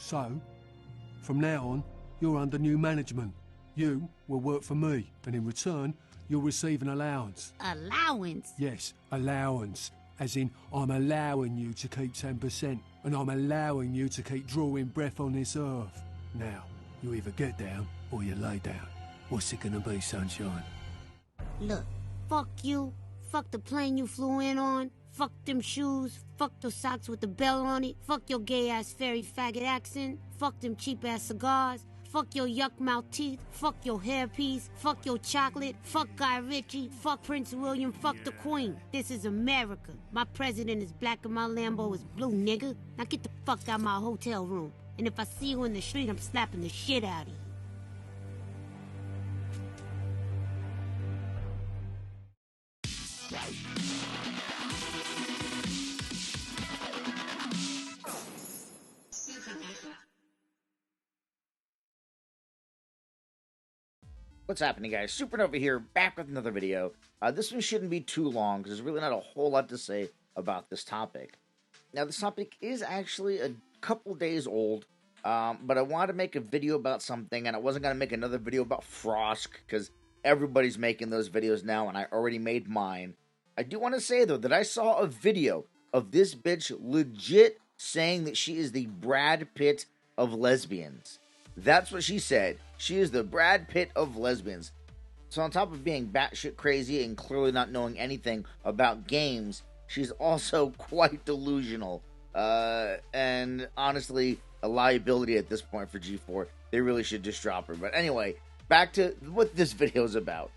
So, from now on, you're under new management. You will work for me, and in return, you'll receive an allowance. Allowance? Yes, allowance. As in, I'm allowing you to keep 10%, and I'm allowing you to keep drawing breath on this earth. Now, you either get down, or you lay down. What's it gonna be, sunshine? Look, fuck you, fuck the plane you flew in on, fuck them shoes, fuck those socks with the bell on it, fuck your gay-ass fairy faggot accent, fuck them cheap-ass cigars, fuck your yuck-mouth teeth, fuck your hairpiece, fuck your chocolate, fuck Guy Ritchie, fuck Prince William, fuck the Queen. This is America. My president is black and my Lambo is blue, nigga. Now get the fuck out my hotel room. And if I see you in the street, I'm slapping the shit out of you. What's happening, guys? Supernova here, back with another video. This one shouldn't be too long, because there's really not a whole lot to say about this topic. Now, this topic is actually a couple days old, but I wanted to make a video about something, and I wasn't going to make another video about Frosk, because everybody's making those videos now, and I already made mine. I do want to say, though, that I saw a video of this bitch legit saying that she is the Brad Pitt of lesbians. That's what she said. She is the Brad Pitt of lesbians. So on top of being batshit crazy and clearly not knowing anything about games, she's also quite delusional. And honestly, a liability at this point for G4. They really should just drop her. But anyway, back to what this video is about.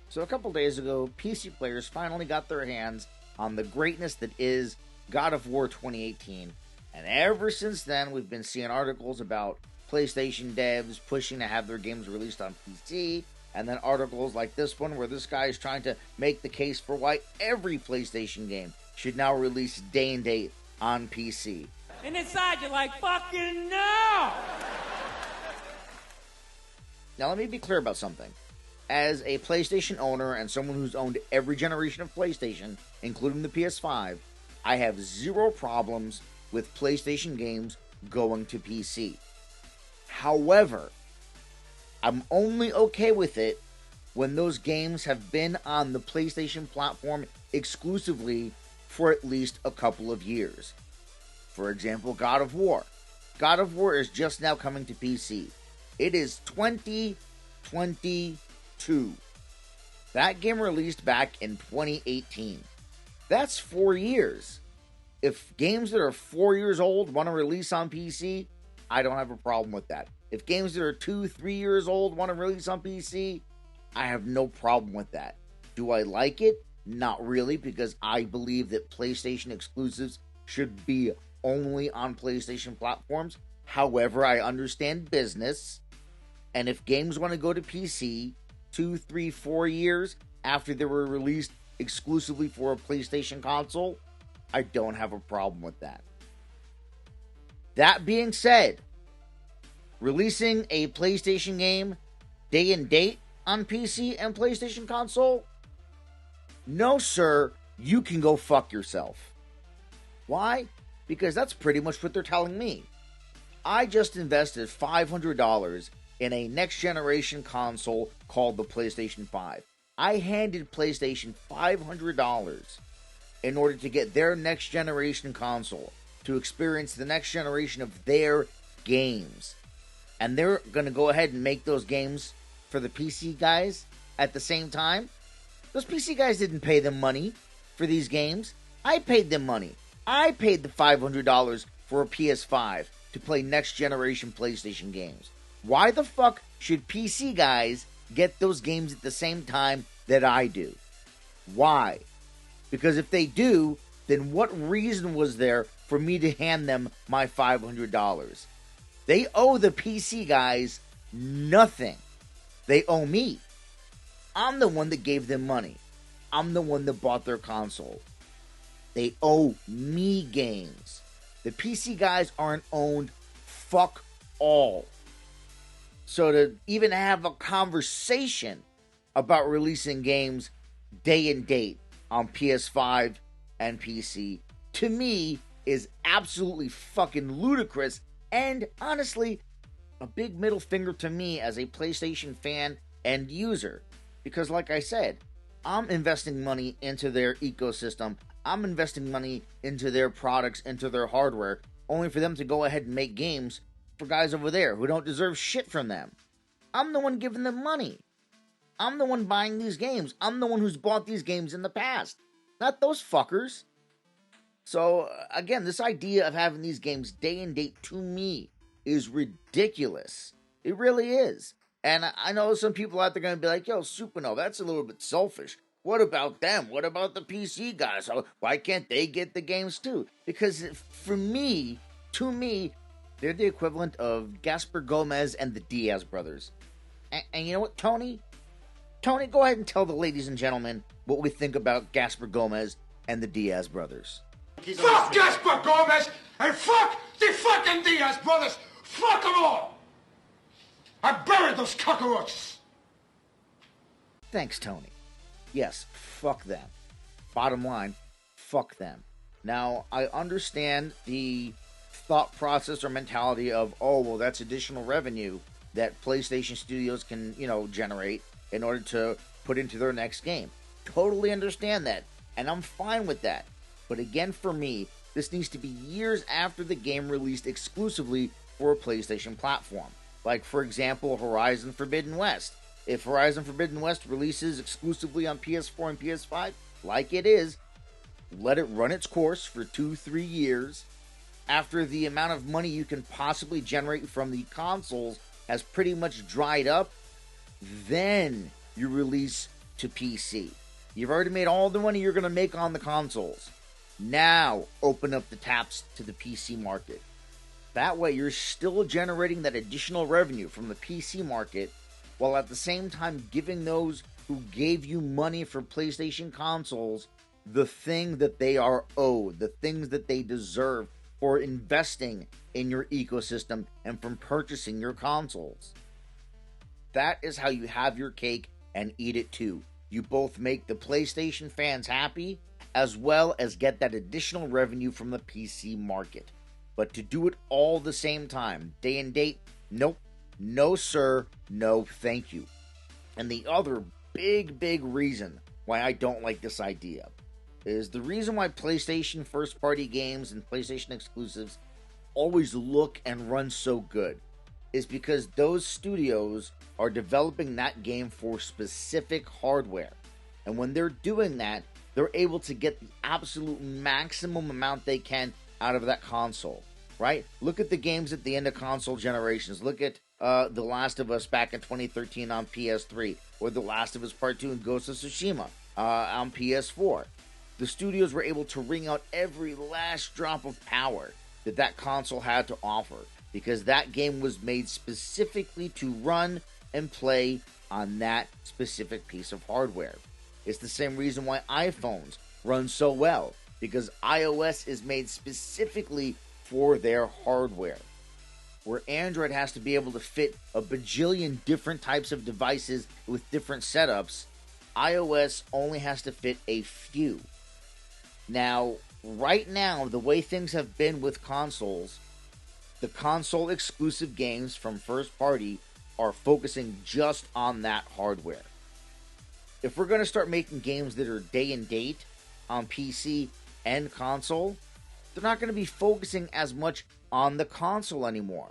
So a couple days ago, PC players finally got their hands on the greatness that is God of War 2018. And ever since then, we've been seeing articles about PlayStation devs pushing to have their games released on PC, and then articles like this one where this guy is trying to make the case for why every PlayStation game should now release day and date on PC. And inside you're like, fucking no! Now let me be clear about something. As a PlayStation owner and someone who's owned every generation of PlayStation, including the PS5, I have zero problems with PlayStation games going to PC. However, I'm only okay with it when those games have been on the PlayStation platform exclusively for at least a couple of years. For example, God of War. God of War is just now coming to PC. It is 2022. That game released back in 2018. That's 4 years. If games that are 4 years old want to release on PC, I don't have a problem with that. If games that are 2-3 years old want to release on PC, I have no problem with that. Do I like it? Not really, because I believe that PlayStation exclusives should be only on PlayStation platforms. However, I understand business, and if games want to go to PC 2, 3, 4 years after they were released exclusively for a PlayStation console, I don't have a problem with that. That being said, releasing a PlayStation game day and date on PC and PlayStation console? No, sir, you can go fuck yourself. Why? Because that's pretty much what they're telling me. I just invested $500 in a next-generation console called the PlayStation 5. I handed PlayStation $500 in order to get their next-generation console, to experience the next generation of their games. And they're going to go ahead and make those games for the PC guys at the same time. Those PC guys didn't pay them money for these games. I paid them money. I paid the $500 for a PS5 to play next generation PlayStation games. Why the fuck should PC guys get those games at the same time that I do? Why? Because if they do, then what reason was there for me to hand them my $500? They owe the PC guys nothing. They owe me. I'm the one that gave them money. I'm the one that bought their console. They owe me games. The PC guys aren't owned fuck all. So to even have a conversation about releasing games day and date on PS5 and PC, to me, is absolutely fucking ludicrous And honestly, a big middle finger to me as a PlayStation fan and user. Because like I said, I'm investing money into their ecosystem. I'm investing money into their products, into their hardware, only for them to go ahead and make games for guys over there who don't deserve shit from them. I'm the one giving them money. I'm the one buying these games. I'm the one who's bought these games in the past, not those fuckers. So, again, this idea of having these games day and date to me is ridiculous. It really is. And I know some people out there going to be like, yo, Supernova, that's a little bit selfish. What about them? What about the PC guys? Why can't they get the games too? Because for me, to me, they're the equivalent of Gaspar Gomez and the Diaz brothers. And you know what, Tony? Tony, go ahead and tell the ladies and gentlemen what we think about Gaspar Gomez and the Diaz brothers. Fuck Gaspar Gomez and fuck the fucking Diaz brothers! Fuck them all! I buried those cockroaches! Thanks, Tony. Yes, fuck them. Bottom line, fuck them. Now, I understand the thought process or mentality of, oh, well, that's additional revenue that PlayStation Studios can, generate in order to put into their next game. Totally understand that, and I'm fine with that. But again, for me, this needs to be years after the game released exclusively for a PlayStation platform. Like, for example, Horizon Forbidden West. If Horizon Forbidden West releases exclusively on PS4 and PS5, like it is, let it run its course for 2-3 years. After the amount of money you can possibly generate from the consoles has pretty much dried up, then you release to PC. You've already made all the money you're going to make on the consoles. Now, open up the taps to the PC market. That way, you're still generating that additional revenue from the PC market, while at the same time giving those who gave you money for PlayStation consoles the thing that they are owed, the things that they deserve for investing in your ecosystem and from purchasing your consoles. That is how you have your cake and eat it too. You both make the PlayStation fans happy, as well as get that additional revenue from the PC market. But to do it all the same time, day and date, nope, no sir, no thank you. And the other big reason why I don't like this idea is the reason why PlayStation first-party games and PlayStation exclusives always look and run so good is because those studios are developing that game for specific hardware. And when they're doing that, they're able to get the absolute maximum amount they can out of that console, right? Look at the games at the end of console generations. Look at The Last of Us back in 2013 on PS3, or The Last of Us Part 2 and Ghost of Tsushima on PS4. The studios were able to wring out every last drop of power that console had to offer, because that game was made specifically to run and play on that specific piece of hardware. It's the same reason why iPhones run so well, because iOS is made specifically for their hardware. Where Android has to be able to fit a bajillion different types of devices with different setups, iOS only has to fit a few. Now, right now, the way things have been with consoles, the console exclusive games from first party are focusing just on that hardware. If we're going to start making games that are day and date on PC and console, they're not going to be focusing as much on the console anymore.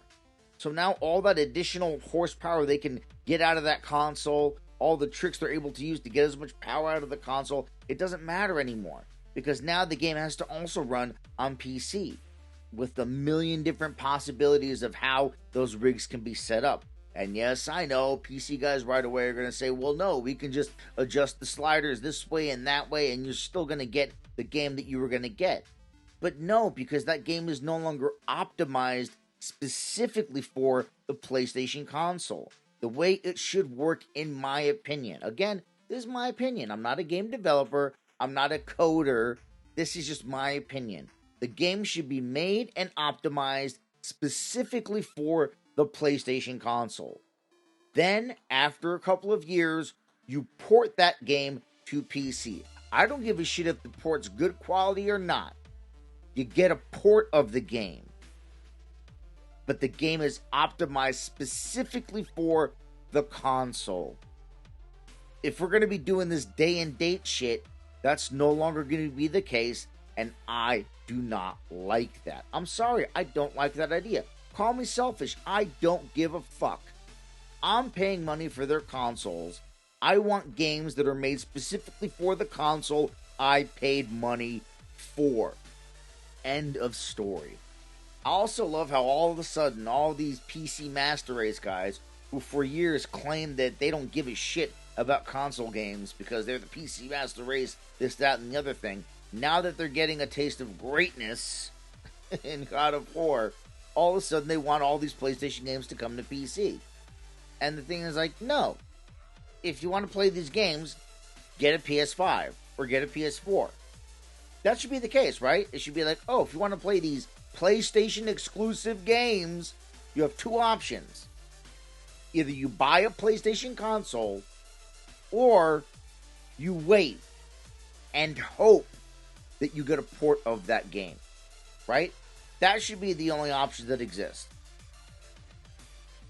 So now all that additional horsepower they can get out of that console, all the tricks they're able to use to get as much power out of the console, it doesn't matter anymore. Because now the game has to also run on PC with a million different possibilities of how those rigs can be set up. And yes, I know, PC guys right away are going to say, well, no, we can just adjust the sliders this way and that way, and you're still going to get the game that you were going to get. But no, because that game is no longer optimized specifically for the PlayStation console. The way it should work, in my opinion. Again, this is my opinion. I'm not a game developer. I'm not a coder. This is just my opinion. The game should be made and optimized specifically for the PlayStation console. Then, after a couple of years, you port that game to PC. I don't give a shit if the port's good quality or not. You get a port of the game. but the game is optimized specifically for the console. If we're going to be doing this day and date shit, that's no longer going to be the case, and I do not like that. I'm sorry, I don't like that idea. Call me selfish, I don't give a fuck. I'm paying money for their consoles. I want games that are made specifically for the console I paid money for. End of story. I also love how all of a sudden all these PC Master Race guys, who for years claimed that they don't give a shit about console games because they're the PC Master Race, this, that, and the other thing, now that they're getting a taste of greatness in God of War, all of a sudden they want all these PlayStation games to come to PC. And the thing is like, no. If you want to play these games, get a PS5 or get a PS4. That should be the case, right? It should be like, oh, if you want to play these PlayStation exclusive games, you have two options. Either you buy a PlayStation console, or you wait and hope that you get a port of that game, right? That should be the only option that exists.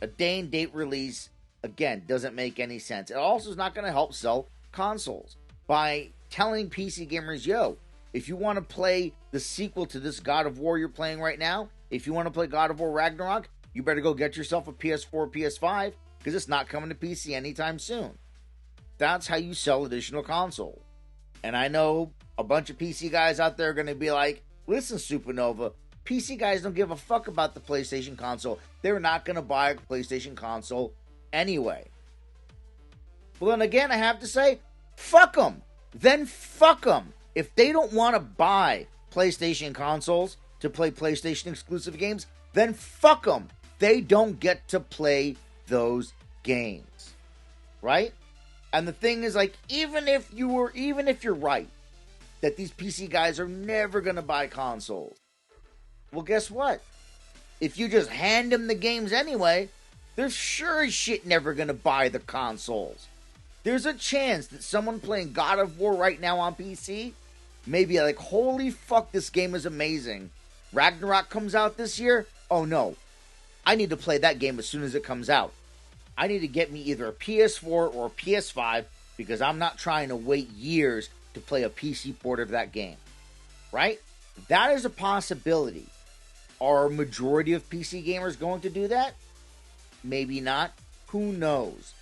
A day and date release, again, doesn't make any sense. It also is not going to help sell consoles by telling PC gamers, yo, if you want to play the sequel to this God of War you're playing right now, if you want to play God of War Ragnarok, you better go get yourself a PS4 or PS5 because it's not coming to PC anytime soon. That's how you sell additional console. And I know a bunch of PC guys out there are going to be like, listen, Supernova, PC guys don't give a fuck about the PlayStation console. They're not going to buy a PlayStation console anyway. Well, then again, I have to say, fuck them. Then fuck them. If they don't want to buy PlayStation consoles to play PlayStation exclusive games, then fuck them. They don't get to play those games. Right? And the thing is, like, even if you're right, that these PC guys are never going to buy consoles, well, guess what? If you just hand them the games anyway, they're sure as shit never going to buy the consoles. There's a chance that someone playing God of War right now on PC may be like, holy fuck, this game is amazing. Ragnarok comes out this year? Oh no. I need to play that game as soon as it comes out. I need to get me either a PS4 or a PS5 because I'm not trying to wait years to play a PC port of that game. Right? That is a possibility. Are a majority of PC gamers going to do that? Maybe not. Who knows?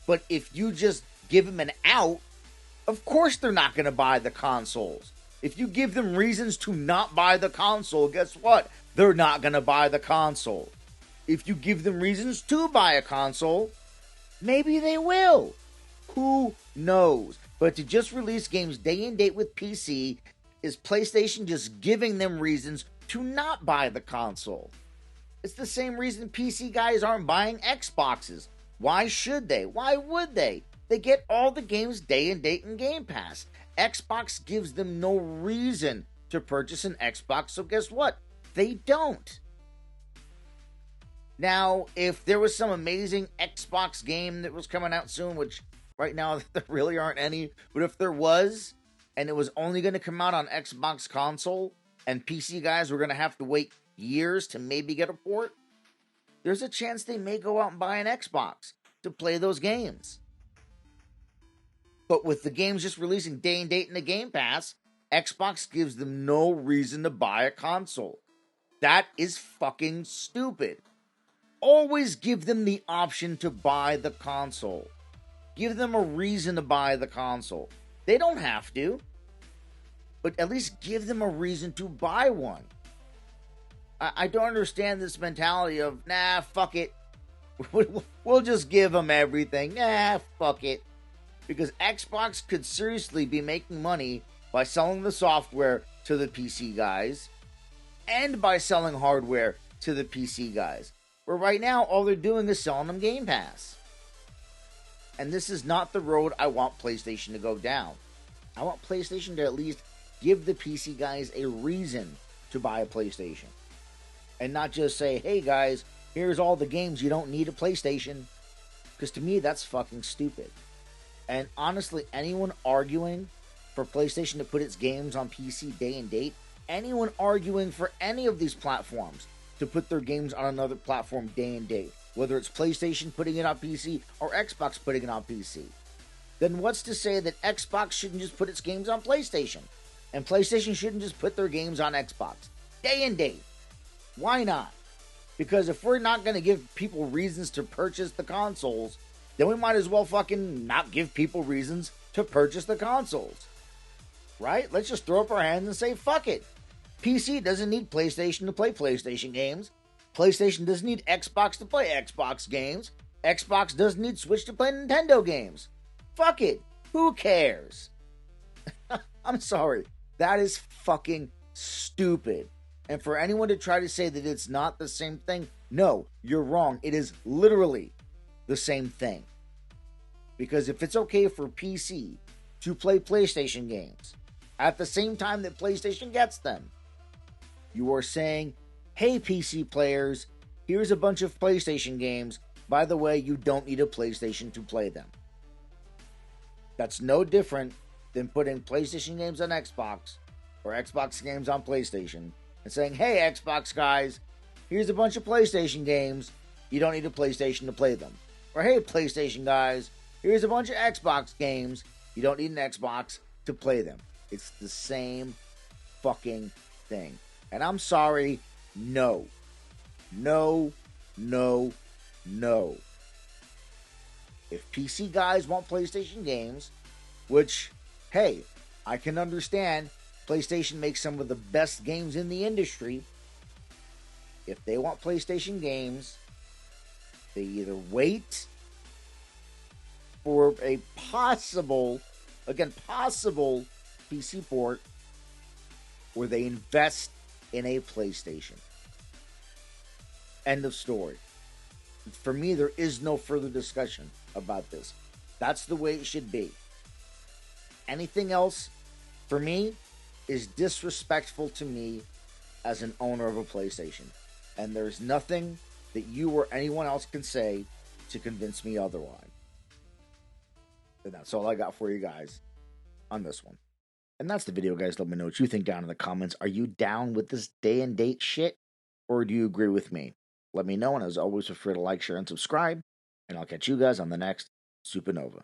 But if you just give them an out, of course they're not going to buy the consoles. If you give them reasons to not buy the console, guess what? They're not going to buy the console. If you give them reasons to buy a console, maybe they will. Who knows? But to just release games day and date with PC is PlayStation just giving them reasons to not buy the console. It's the same reason PC guys aren't buying Xboxes. Why should they? Why would they? They get all the games day and date in Game Pass. Xbox gives them no reason to purchase an Xbox, so guess what? They don't. Now, if there was some amazing Xbox game that was coming out soon, which right now there really aren't any, but if there was, and it was only going to come out on Xbox console, and PC guys were going to have to wait years to maybe get a port, there's a chance they may go out and buy an Xbox to play those games. But with the games just releasing day and date in the Game Pass, Xbox gives them no reason to buy a console. That is fucking stupid. Always give them the option to buy the console. Give them a reason to buy the console. They don't have to, but at least give them a reason to buy one. I don't understand this mentality of, nah, fuck it. We'll just give them everything. Nah, fuck it. Because Xbox could seriously be making money by selling the software to the PC guys and by selling hardware to the PC guys. Where right now, all they're doing is selling them Game Pass. And this is not the road I want PlayStation to go down. I want PlayStation to at least give the PC guys a reason to buy a PlayStation. And not just say, hey guys, here's all the games you don't need a PlayStation. Because to me, that's fucking stupid. And honestly, anyone arguing for PlayStation to put its games on PC day and date, anyone arguing for any of these platforms to put their games on another platform day and date, whether it's PlayStation putting it on PC or Xbox putting it on PC. Then what's to say that Xbox shouldn't just put its games on PlayStation? And PlayStation shouldn't just put their games on Xbox day and date? Why not? Because if we're not going to give people reasons to purchase the consoles, then we might as well fucking not give people reasons to purchase the consoles. Right? Let's just throw up our hands and say, fuck it. PC doesn't need PlayStation to play PlayStation games. PlayStation doesn't need Xbox to play Xbox games. Xbox doesn't need Switch to play Nintendo games. Fuck it. Who cares? I'm sorry. That is fucking stupid. And for anyone to try to say that it's not the same thing, no, you're wrong. It is literally the same thing. Because if it's okay for PC to play PlayStation games at the same time that PlayStation gets them, you are saying, hey, PC players, here's a bunch of PlayStation games. By the way, you don't need a PlayStation to play them. That's no different than putting PlayStation games on Xbox or Xbox games on PlayStation and saying, hey, Xbox guys, here's a bunch of PlayStation games. You don't need a PlayStation to play them. Or, hey, PlayStation guys, here's a bunch of Xbox games. You don't need an Xbox to play them. It's the same fucking thing. And I'm sorry, no. No, no, no. If PC guys want PlayStation games, which, hey, I can understand, PlayStation makes some of the best games in the industry. If they want PlayStation games, they either wait for a possible PC port, or they invest in a PlayStation. End of story. For me, there is no further discussion about this. That's the way it should be. Anything else, for me, is disrespectful to me as an owner of a PlayStation. And there's nothing that you or anyone else can say to convince me otherwise. And that's all I got for you guys on this one. And that's the video, guys. Let me know what you think down in the comments. Are you down with this day and date shit? Or do you agree with me? Let me know, and as always, feel free to like, share, and subscribe. And I'll catch you guys on the next Supernova.